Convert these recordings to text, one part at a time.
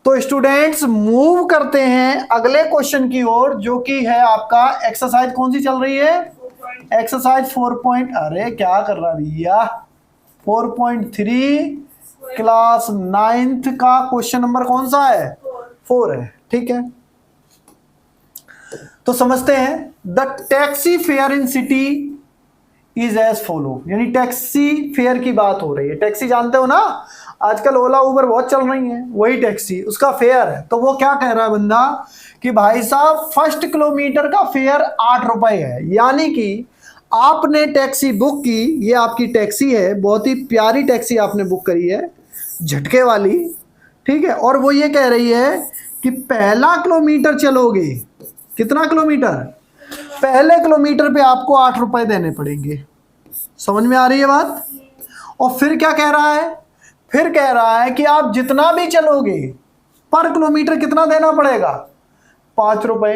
तो students move करते हैं अगले क्वेश्चन की ओर, जो कि है आपका एक्सरसाइज कौन सी चल रही है, एक्सरसाइज 4 अरे क्या कर रहा भैया, 4.3 क्लास 9th का क्वेश्चन नंबर कौन सा है, 4 है। ठीक है, तो समझते हैं। The taxi fare in city is as follow, यानी टैक्सी फेयर की बात हो रही है। टैक्सी जानते हो ना, आजकल ओला उबर बहुत चल रही है, वही टैक्सी, उसका फेयर है। तो वो क्या कह रहा है बंदा कि भाई साहब फर्स्ट किलोमीटर का फेयर 8 रुपए है, यानी कि आपने टैक्सी बुक की, ये आपकी टैक्सी है, बहुत ही प्यारी टैक्सी आपने बुक करी है, झटके वाली, ठीक है। और वो ये कह रही है कि पहला किलोमीटर चलोगे, कितना किलोमीटर, पहले किलोमीटर पे आपको 8 रुपए देने पड़ेंगे। समझ में आ रही है बात। और फिर क्या कह रहा है, फिर कह रहा है कि आप जितना भी चलोगे पर किलोमीटर कितना देना पड़ेगा, 5 रुपए।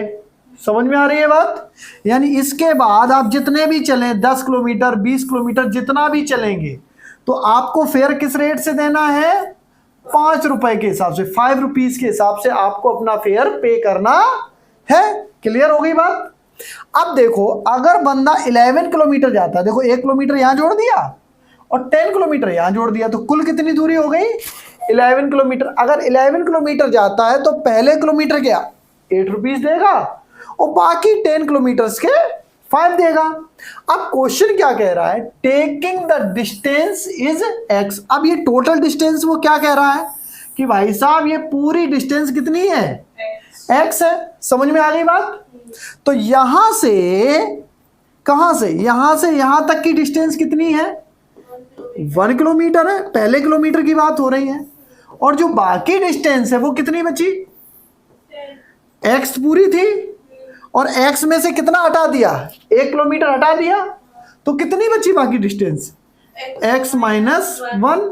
समझ में आ रही है बात। यानी इसके बाद आप जितने भी चलें, 10 किलोमीटर 20 किलोमीटर जितना भी चलेंगे, तो आपको फेयर किस रेट से देना है, 5 रुपए के हिसाब से, 5 रुपीज के हिसाब से आपको अपना फेयर पे करना है। क्लियर हो गई बात। अब देखो, अगर बंदा 11 किलोमीटर जाता है, देखो 1 किलोमीटर यहां जोड़ दिया और 10 किलोमीटर यहां जोड़ दिया, तो कुल कितनी दूरी हो गई, 11 किलोमीटर। अगर 11 किलोमीटर जाता है तो पहले किलोमीटर क्या 8 रुपीज देगा और बाकी 10 किलोमीटर के 5 देगा। अब क्वेश्चन क्या कह रहा है, taking the distance is x। अब ये टोटल डिस्टेंस वो क्या कह रहा है कि भाई साहब ये पूरी डिस्टेंस कितनी है, x है। समझ में आ गई बात। तो यहां से कहां से, यहां से यहां तक की डिस्टेंस कितनी है, 1 किलोमीटर है, पहले किलोमीटर की बात हो रही है। और जो बाकी डिस्टेंस है वो कितनी बची, x पूरी थी और x में से कितना हटा दिया, 1 किलोमीटर हटा दिया, तो कितनी बची बाकी डिस्टेंस, x माइनस 1।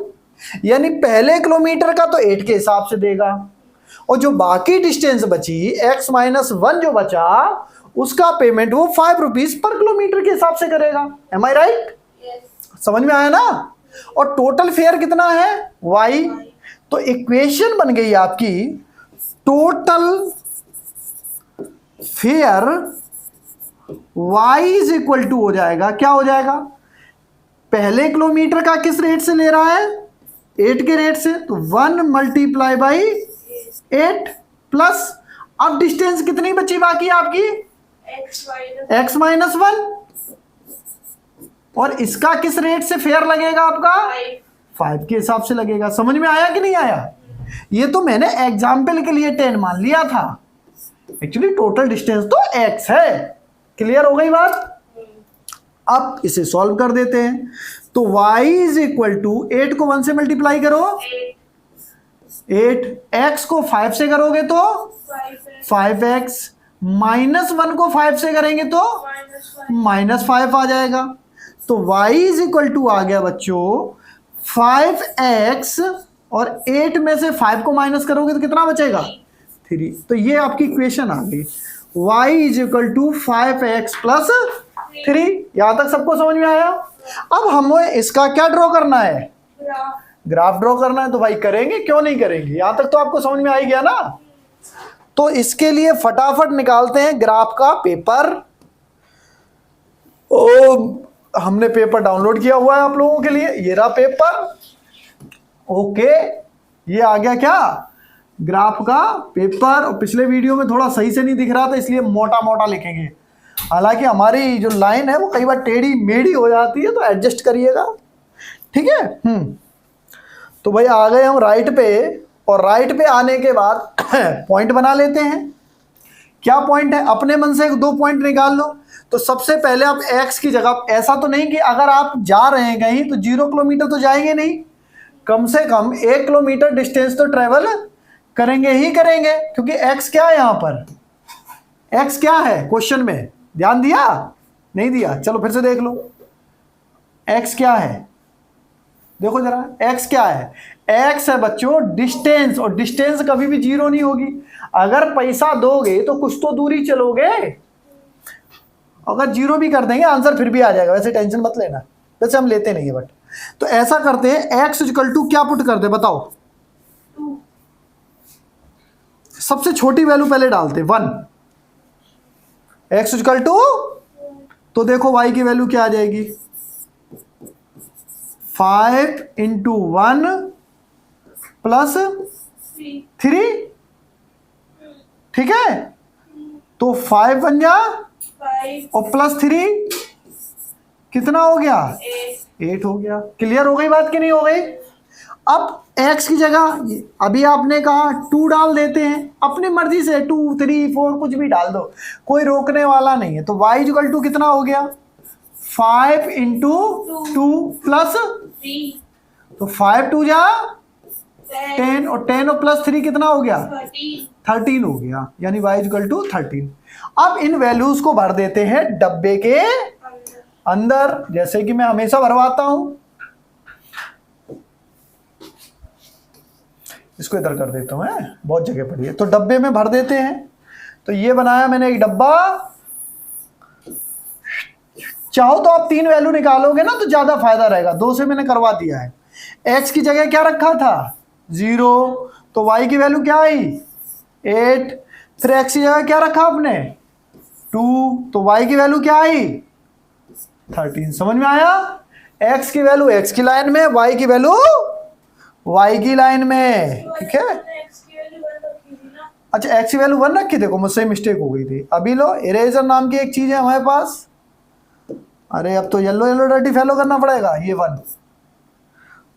यानी पहले किलोमीटर का तो 8 के हिसाब से देगा और जो बाकी डिस्टेंस बची x माइनस 1 जो बचा, उसका पेमेंट वो 5 रुपीज पर किलोमीटर के हिसाब से करेगा। एम आई राइट। समझ में आया ना। और टोटल फेयर कितना है, y। तो इक्वेशन बन गई आपकी, total fare y is equal to हो जाएगा, क्या हो जाएगा, पहले किलोमीटर का किस रेट से ले रहा है, 8 के रेट से, तो 1 मल्टीप्लाई बाई 8 प्लस, अब डिस्टेंस कितनी बची बाकी आपकी, x माइनस 1, और इसका किस रेट से फेयर लगेगा आपका, 5 के हिसाब से लगेगा। समझ में आया कि नहीं आया। ये तो मैंने एग्जाम्पल के लिए 10 मान लिया था, एक्चुअली टोटल डिस्टेंस तो x है। क्लियर हो गई बात। अब इसे सॉल्व कर देते हैं। तो y इज इक्वल टू 8 को 1 से मल्टीप्लाई करो 8, x को 5 से करोगे तो 5x, माइनस 1 को 5 से करेंगे तो माइनस 5 आ जाएगा। तो y इज इक्वल टू आ गया बच्चों 5x, और 8 में से 5 को माइनस करोगे तो कितना बचेगा, 3। तो ये आपकी इक्वेशन आ गई, y is equal to 5x plus 3। यहां तक सबको समझ में आया। अब हमें इसका क्या ड्रॉ करना है, ग्राफ ड्रॉ करना है। तो भाई करेंगे, क्यों नहीं करेंगे, यहां तक तो आपको समझ में आ ही गया ना। तो इसके लिए फटाफट निकालते हैं ग्राफ का पेपर। हमने पेपर डाउनलोड किया हुआ है आप लोगों के लिए, ये रहा पेपर। ओके, ये आ गया क्या, ग्राफ का पेपर। और पिछले वीडियो में थोड़ा सही से नहीं दिख रहा था, इसलिए मोटा मोटा लिखेंगे। हालांकि हमारी जो लाइन है वो कई बार टेढ़ी मेढ़ी हो जाती है, तो एडजस्ट करिएगा, ठीक है। तो भाई आ गए हम राइट पे, और राइट पे आने के बाद पॉइंट बना लेते हैं। क्या पॉइंट है, अपने मन से 2 पॉइंट निकाल लो। तो सबसे पहले आप x की जगह, ऐसा तो नहीं कि अगर आप जा रहे हैं कहीं तो 0 किलोमीटर तो जाएंगे नहीं, कम से कम 1 किलोमीटर डिस्टेंस तो ट्रेवल करेंगे ही करेंगे, क्योंकि x क्या है यहाँ पर, x क्या है क्वेश्चन में, ध्यान दिया नहीं दिया, चलो फिर से देख लो। x क्या है, देखो जरा, x क्या है, x है बच्चों डिस्टेंस, और डिस्टेंस कभी भी 0 नहीं होगी। अगर पैसा दोगे तो कुछ तो दूरी चलोगे, अगर 0 भी कर देंगे आंसर फिर भी आ जाएगा, वैसे टेंशन मत लेना, वैसे हम लेते नहीं है बट। तो ऐसा करते हैं, x इक्वल टू क्या पुट कर दे बताओ, सबसे छोटी वैल्यू पहले डालते 1, x इक्वल टू, तो देखो y की वैल्यू क्या आ जाएगी 5 इंटू 1 प्लस 3, ठीक है। तो 5 बन जा और प्लस 3 कितना हो गया 8 हो गया। क्लियर हो गई बात कि नहीं हो गई? अब x की जगह अभी आपने कहा 2 डाल देते हैं, अपनी मर्जी से 2 3 4 कुछ भी डाल दो, कोई रोकने वाला नहीं है। तो y इक्वल टू कितना हो गया 5 इंटू 2 प्लस 3, तो 5 2 जा 10 और 10 और प्लस 3 कितना हो गया 13 हो गया, यानी y इक्वल टू 13। अब इन वैल्यूज को भर देते हैं डब्बे के अंदर, जैसे कि मैं हमेशा भरवाता हूं। इसको इधर कर देता हूं, बहुत जगह पड़ी है, तो डब्बे में भर देते हैं। तो ये बनाया मैंने एक डब्बा, चाहो तो आप 3 वैल्यू निकालोगे ना तो ज्यादा फायदा रहेगा, 2 से मैंने करवा दिया है। x की जगह क्या रखा था 0, तो y की वैल्यू क्या आई 8, फिर x की जगह क्या रखा आपने 2, तो y की वैल्यू क्या आई 13। समझ में आया? x की वैल्यू x की लाइन में, y की वैल्यू y की लाइन में, ठीक है। अच्छा x की वैल्यू 1 रखी, देखो मुझसे मिस्टेक हो गई थी। अभी लो, इरेजर नाम की एक चीज है हमारे पास। अरे अब तो येलो येलो डर्टी फैलो करना पड़ेगा। ये 1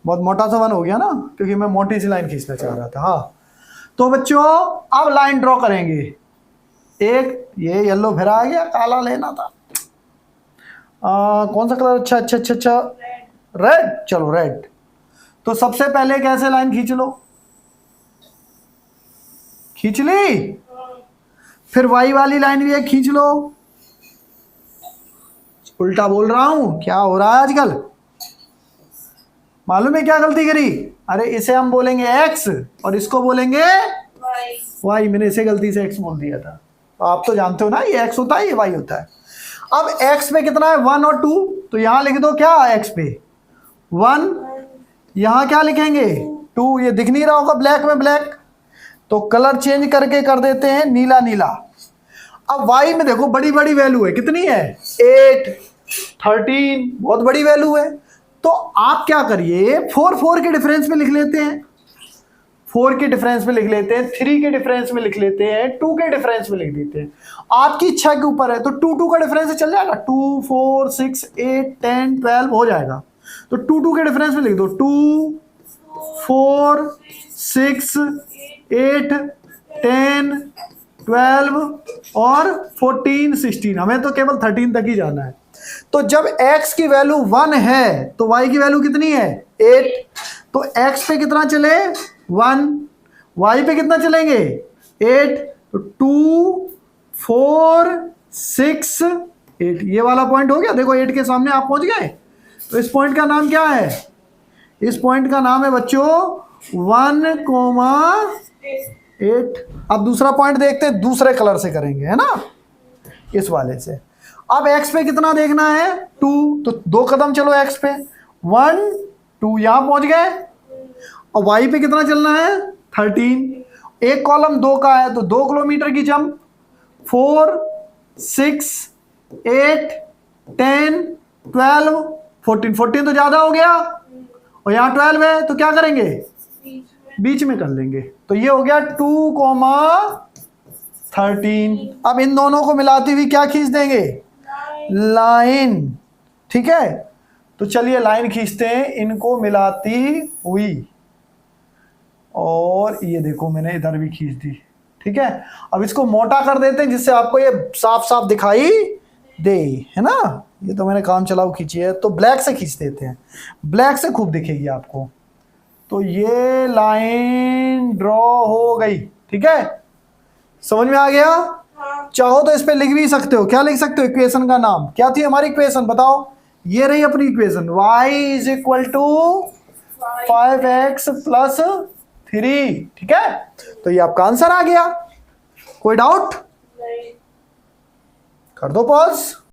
बहुत मोटा सा 1 हो गया ना, क्योंकि मैं मोटी सी लाइन खींचना चाह रहा था। हाँ, तो बच्चों अब लाइन ड्रॉ करेंगे। एक ये येलो फिर आ गया, काला लेना था। कौन सा कलर? अच्छा अच्छा अच्छा अच्छा, रेड। चलो रेड। तो सबसे पहले कैसे लाइन खींच लो, खींच ली, फिर वाई वाली लाइन भी एक खींच लो। उल्टा बोल रहा हूं, क्या हो रहा है आजकल? मालूम है क्या गलती करी? अरे इसे हम बोलेंगे x और इसको बोलेंगे y। मैंने इसे गलती से x बोल दिया था। तो आप तो जानते हो ना, ये x होता है, ये y होता है। अब x पे कितना है 1 और 2, तो यहां लिख दो क्या x पे 1, यहां क्या लिखेंगे 2। ये दिख नहीं रहा होगा ब्लैक में ब्लैक, तो कलर चेंज करके कर देते हैं नीला नीला। अब y में देखो बड़ी बड़ी वैल्यू है, कितनी है 8 13, बहुत बड़ी वैल्यू है। तो आप क्या करिए 4 4 के डिफरेंस में लिख लेते हैं, 4 के डिफरेंस में लिख लेते हैं, 3 के डिफरेंस में लिख लेते हैं, 2 के डिफरेंस में लिख देते हैं। आपकी इच्छा के ऊपर है। तो 2 2 का डिफरेंस चल जाएगा, 2 4 6 8 10 12 हो जाएगा। तो 2 2 के डिफरेंस में लिख दो 2 4 6 8 10 12 और 14 16। हमें तो केवल 13 तक ही जाना है। तो जब x की वैल्यू 1 है तो y की वैल्यू कितनी है 8। तो x पे कितना चले 1, y पे कितना चलेंगे 8। तो 2 4 6 8, ये वाला पॉइंट हो गया। देखो 8 के सामने आप पहुंच गए। तो इस पॉइंट का नाम क्या है? इस पॉइंट का नाम है बच्चों 1,8। अब दूसरा पॉइंट देखते हैं, दूसरे कलर से करेंगे, है ना, इस वाले से। अब x पे कितना देखना है 2, तो 2 कदम चलो x पे 1 2, यहां पहुंच गए। और y पे कितना चलना है 13। एक कॉलम 2 का है तो 2 किलोमीटर की जंप, 4 6 8 10 12 14। 14 तो ज्यादा हो गया और यहाँ 12 है, तो क्या करेंगे बीच में कर लेंगे। तो ये हो गया 2,13। अब इन दोनों को मिलाती हुई क्या खींच देंगे लाइन, ठीक है। तो चलिए लाइन खींचते हैं इनको मिलाती हुई। और ये देखो मैंने इधर भी खींच दी, ठीक है। अब इसको मोटा कर देते हैं जिससे आपको ये साफ साफ दिखाई दे, है ना। ये तो मैंने काम चलाओ खींची है, तो ब्लैक से खींच देते हैं, ब्लैक से खूब दिखेगी आपको। तो ये लाइन ड्रॉ हो गई, ठीक है, समझ में आ गया। चाहो तो इस पे लिख भी सकते हो, क्या लिख सकते हो, इक्वेशन का नाम क्या थी हमारी इक्वेशन, बताओ। ये रही अपनी equation, y is equal to 5x plus 3, ठीक है। तो ये आपका आंसर आ गया। कोई डाउट? कर दो पॉज।